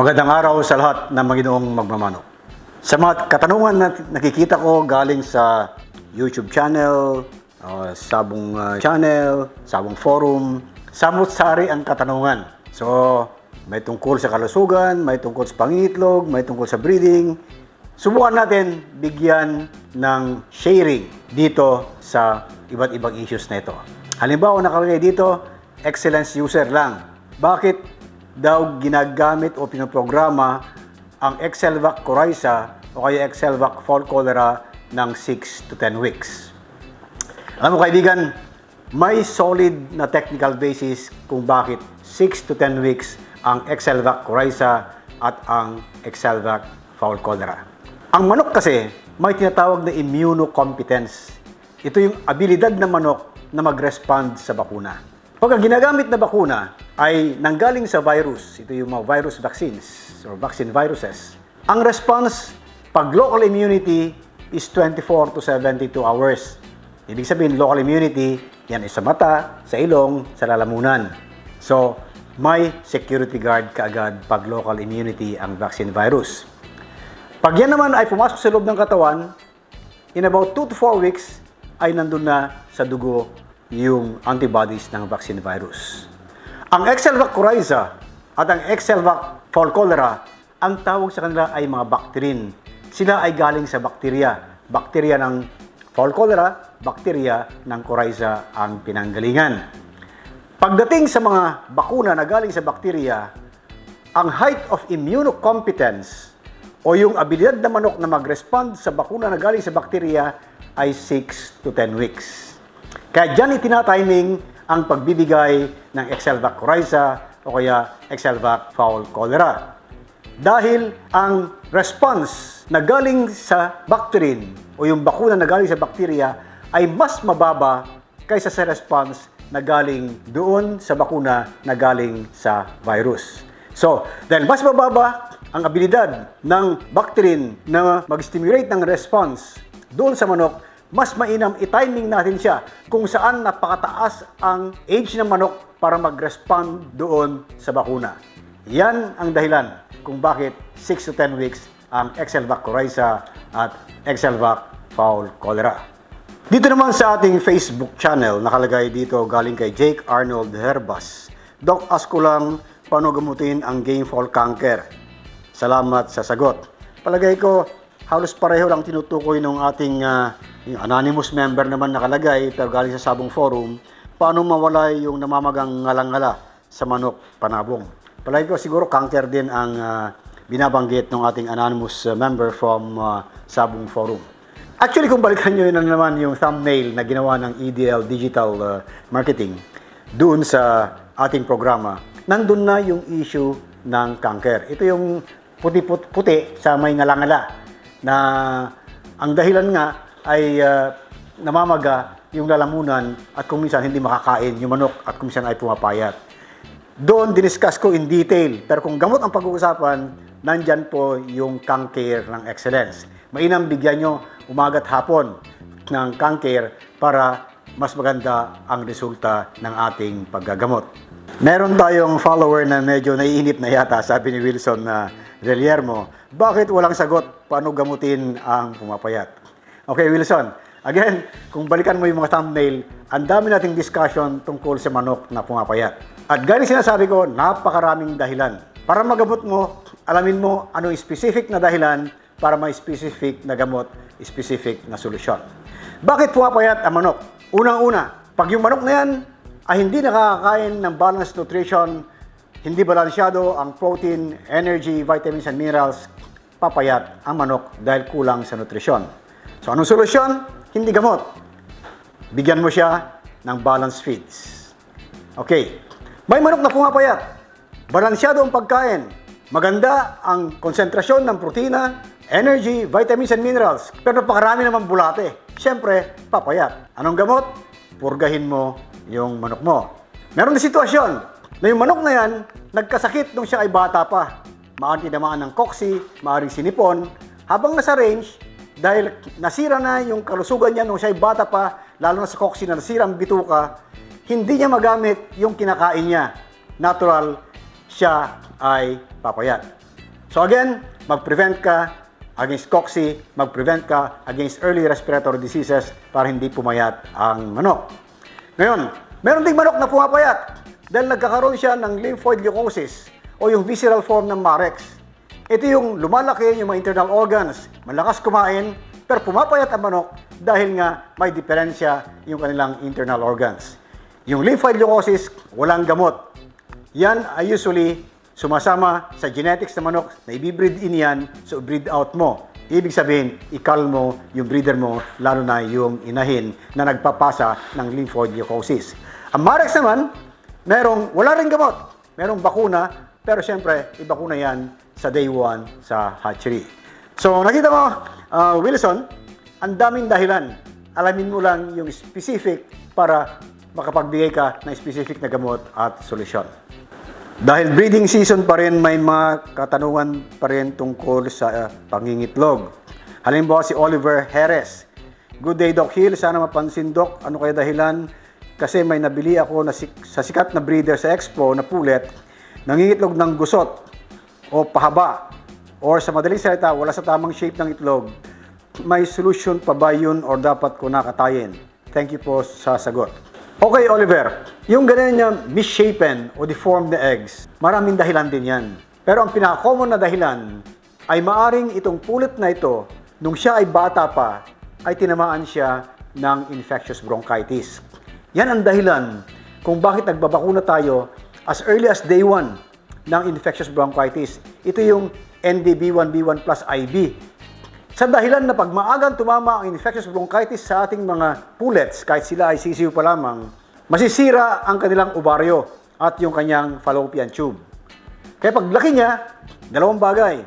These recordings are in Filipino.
Magandang araw sa lahat ng Panginoong magmamanok. Sa mga katanungan na nakikita ko galing sa YouTube channel, Sabong channel, Sabong forum, samot-sari ang katanungan. So, may tungkol sa kalusugan, may tungkol sa pangingitlog, may tungkol sa breeding. Subukan natin bigyan ng sharing dito sa iba't ibang issues na ito. Halimbawa, nakalagay dito, excellence user lang. Bakit daw ginagamit o pinoprograma ang Excelvac coryza o kaya Excelvac fall cholera ng 6 to 10 weeks? Alam mo kaibigan, may solid na technical basis kung bakit 6 to 10 weeks ang Excelvac coryza at ang Excelvac fall cholera. Ang manok kasi may tinatawag na immunocompetence. Ito yung abilidad ng manok na mag-respond sa bakuna. Pag ang ginagamit na bakuna ay nanggaling sa virus, ito yung mga virus vaccines or vaccine viruses, ang response pag local immunity is 24 to 72 hours. Ibig sabihin, local immunity, yan ay sa mata, sa ilong, sa lalamunan. So, may security guard kaagad pag local immunity ang vaccine virus. Pag yan naman ay pumasok sa loob ng katawan, in about 2 to 4 weeks, ay nandun na sa dugo yung antibodies ng vaccine virus. Ang Excelvac coryza at ang Excelvac fall cholera, ang tawag sa kanila ay mga bacterin. Sila ay galing sa bakterya. Bakterya ng fall cholera, bakterya ng coryza ang pinanggalingan. Pagdating sa mga bakuna na galing sa bakterya, ang height of immunocompetence o yung abilidad ng manok na mag-respond sa bakuna na galing sa bakterya ay 6 to 10 weeks. Kaya dyan itinatiming ang pagbibigay ng Excelvac coryza o kaya Excelvac fall cholera. Dahil ang response na galing sa bacterin o yung bakuna na galing sa bakterya ay mas mababa kaysa sa response na galing doon sa bakuna na galing sa virus. So, dahil mas mababa ang abilidad ng bacterin na mag-stimulate ng response doon sa manok, mas mainam i-timing natin siya kung saan napakataas ang age ng manok para mag-respond doon sa bakuna. Yan ang dahilan kung bakit 6 to 10 weeks ang Excelvac coryza at Excelvac fall cholera. Dito naman sa ating Facebook channel, nakalagay dito galing kay Jake Arnold Herbas. Doc, ask ko lang paano gamutin ang game fall canker. Salamat sa sagot. Palagay ko, halos pareho lang tinutukoy ng ating yung anonymous member naman nakalagay pero galing sa Sabong forum, paano mawala yung namamagang ngalang-ngala sa manok panabong. Palagay ko siguro canker din ang binabanggit ng ating anonymous member from Sabong forum. Actually, kung balikan nyo na naman yung thumbnail na ginawa ng EDL Digital Marketing doon sa ating programa, nandun na yung issue ng canker. Ito yung puti sa may ngalangala na ang dahilan nga ay namamaga yung lalamunan at kung minsan hindi makakain yung manok at kung minsan ay pumapayat. Doon diniscuss ko in detail, pero kung gamot ang pag-uusapan, nandyan po yung canker ng excellence. Mainam bigyan nyo umagat hapon ng canker para mas maganda ang resulta ng ating paggagamot. Meron tayong follower na medyo naiinip na yata, sabi ni Wilson na Reliermo, bakit walang sagot paano gamutin ang pumapayat? Okay, Wilson, again, kung balikan mo yung mga thumbnail, ang dami nating discussion tungkol sa manok na pumapayat. At galing sinasabi ko, napakaraming dahilan. Para magamot mo, alamin mo ano yung specific na dahilan para may specific na gamot, specific na solusyon. Bakit pumapayat ang manok? Unang-una, pag yung manok na yan ay hindi nakakakain ng balanced nutrition, hindi balansyado ang protein, energy, vitamins, and minerals, papayat ang manok dahil kulang sa nutrisyon. So, anong solusyon? Hindi gamot. Bigyan mo siya ng balanced feeds. Okay. May manok na pumapayat. Balansyado ang pagkain. Maganda ang konsentrasyon ng protina, energy, vitamins, and minerals. Pero napakarami naman bulate. Siyempre, papayat. Anong gamot? Purgahin mo yung manok mo. Meron na sitwasyon na yung manok na yan, nagkasakit nung siya ay bata pa. Maaring tinamaan ng cocci, maaring sinipon. Habang nasa range, dahil nasira na yung kalusugan niya nung siya ay bata pa, lalo na sa cocci na nasira ang bituka, hindi niya magamit yung kinakain niya. Natural, siya ay papayat. So again, mag-prevent ka against cocci, mag-prevent ka against early respiratory diseases para hindi pumayat ang manok. Ngayon, meron ding manok na pumapayat dahil nagkakaroon siya ng lymphoid leukosis o yung visceral form ng Marex. Ito yung lumalaki yung mga internal organs, malakas kumain, pero pumapayat ang manok dahil nga may diferensya yung kanilang internal organs. Yung lymphoid leukosis, walang gamot. Yan ay usually sumasama sa genetics ng manok na i-breed in yan, so breed out mo. Ibig sabihin, ikal mo yung breeder mo, lalo na yung inahin na nagpapasa ng lymphoid leukosis. Ang Marex naman, wala rin gamot. Merong bakuna, pero siyempre, ibakuna yan sa day 1 sa hatchery. So, nakita mo, Wilson, ang daming dahilan. Alamin mo lang yung specific para makapagbigay ka ng specific na gamot at solusyon. Dahil breeding season pa rin, may mga katanungan pa rin tungkol sa pangingitlog. Halimbawa si Oliver Jerez. Good day, Doc Hill. Sana mapansin, Doc. Ano kaya dahilan? Kasi may nabili ako sa sikat na breeder sa Expo na pulet, nangingitlog ng gusot o pahaba, or sa madaling salita, wala sa tamang shape ng itlog. May solution pa ba yun or dapat ko nakatayin? Thank you po sa sagot. Okay, Oliver, yung ganyan niya misshapen o deformed na eggs, maraming dahilan din yan. Pero ang pinaka-common na dahilan ay maaring itong pulet na ito, nung siya ay bata pa, ay tinamaan siya ng infectious bronchitis. Yan ang dahilan kung bakit nagbabakuna tayo as early as day 1 ng infectious bronchitis. Ito yung NDB1B1 plus IB. Sa dahilan na pag maagang tumama ang infectious bronchitis sa ating mga pullets, kahit sila ay sisiw pa lamang, masisira ang kanilang ovaryo at yung kanyang fallopian tube. Kaya pag laki niya, dalawang bagay.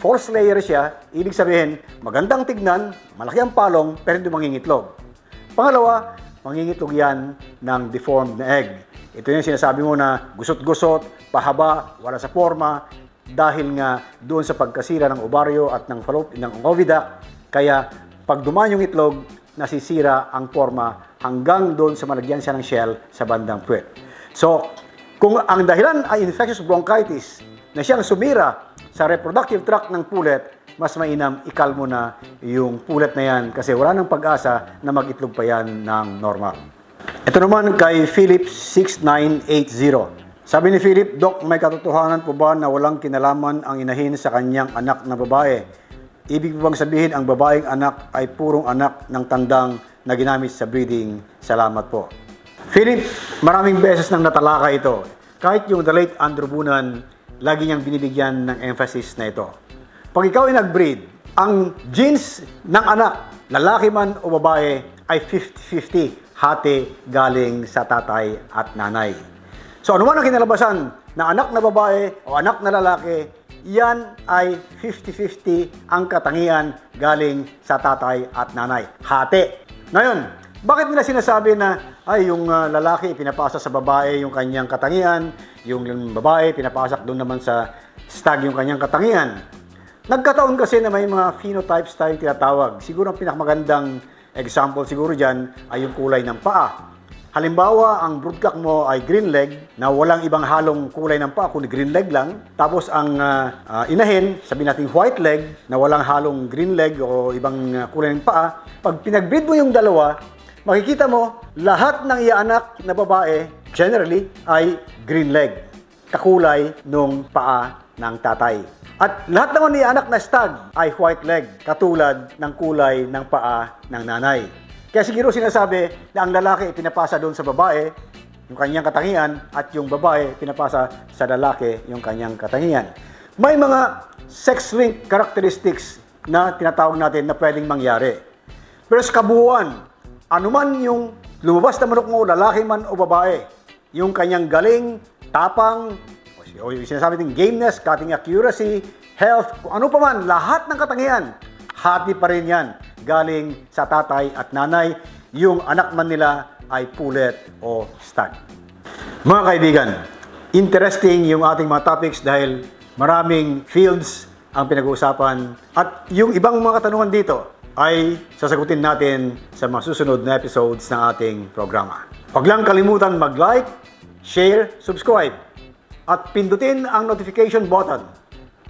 False layer siya, ibig sabihin, magandang tignan, malaki ang palong, pero hindi mangingitlog. Pangalawa, mangingitlog yan ng deformed na egg. Ito yung sinasabi mo na gusot-gusot, pahaba, wala sa forma, dahil nga doon sa pagkasira ng ovaryo at ng oviduct, kaya pag dumaan yung itlog, nasisira ang forma hanggang doon sa malagyan siya ng shell sa bandang puwet. So, kung ang dahilan ay infectious bronchitis na siyang sumira sa reproductive tract ng pulet, mas mainam ikalmo na yung pulet na yan kasi wala nang pag-asa na mag-itlog pa yan ng normal. Ito naman kay Philip 6980. Sabi ni Philip, Doc, may katotohanan po ba na walang kinalaman ang inahin sa kanyang anak na babae? Ibig po bang sabihin ang babaeng anak ay purong anak ng tandang na ginamit sa breeding? Salamat po. Philip, maraming beses nang natalaka ito. Kahit yung the late Andrew Bunan, lagi niyang binibigyan ng emphasis na ito. Pag ikaw ay nag-breed, ang genes ng anak, lalaki man o babae, ay 50-50. Hati galing sa tatay at nanay. So ano man ang kinalabasan na anak na babae o anak na lalaki, yan ay 50-50 ang katangian galing sa tatay at nanay. Hati. Ngayon, bakit nila sinasabi na ay yung lalaki pinapasa sa babae yung kanyang katangian, yung babae pinapasa doon naman sa stag yung kanyang katangian? Nagkataon kasi na may mga phenotypes tayong tinatawag. Siguro ang pinakamagandang example siguro dyan ay yung kulay ng paa. Halimbawa, ang broodcock mo ay green leg na walang ibang halong kulay ng paa, kundi green leg lang. Tapos ang inahin, sabihin natin white leg na walang halong green leg o ibang kulay ng paa. Pag pinagbreed mo yung dalawa, makikita mo lahat ng iaanak na babae generally ay green leg, kakulay nung paa ng tatay. At lahat naman ni anak na stag ay white leg, katulad ng kulay ng paa ng nanay. Kaya siguro sinasabi na ang lalaki pinapasa doon sa babae yung kanyang katangian at yung babae pinapasa sa lalaki yung kanyang katangian. May mga sex-linked characteristics na tinatawag natin na pwedeng mangyari. Pero sa kabuuan, anuman yung lumabas na manok mo, lalaki man o babae, yung kanyang galing, tapang, o yung sinasabi natin gameness, cutting accuracy, health, kung ano pa man, lahat ng katangian, hati pa rin yan. Galing sa tatay at nanay, yung anak man nila ay pulet o stag. Mga kaibigan, interesting yung ating mga topics dahil maraming fields ang pinag-uusapan at yung ibang mga katanungan dito ay sasagutin natin sa mga susunod na episodes ng ating programa. Huwag lang kalimutan mag-like, share, subscribe at pindutin ang notification button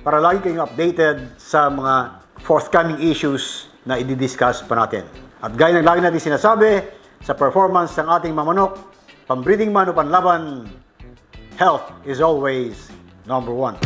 para lagi kayong updated sa mga forthcoming issues na i-discuss pa natin. At gaya ng lagi natin sinasabi, sa performance ng ating mamanok, pambreeding man o panlaban, health is always number one.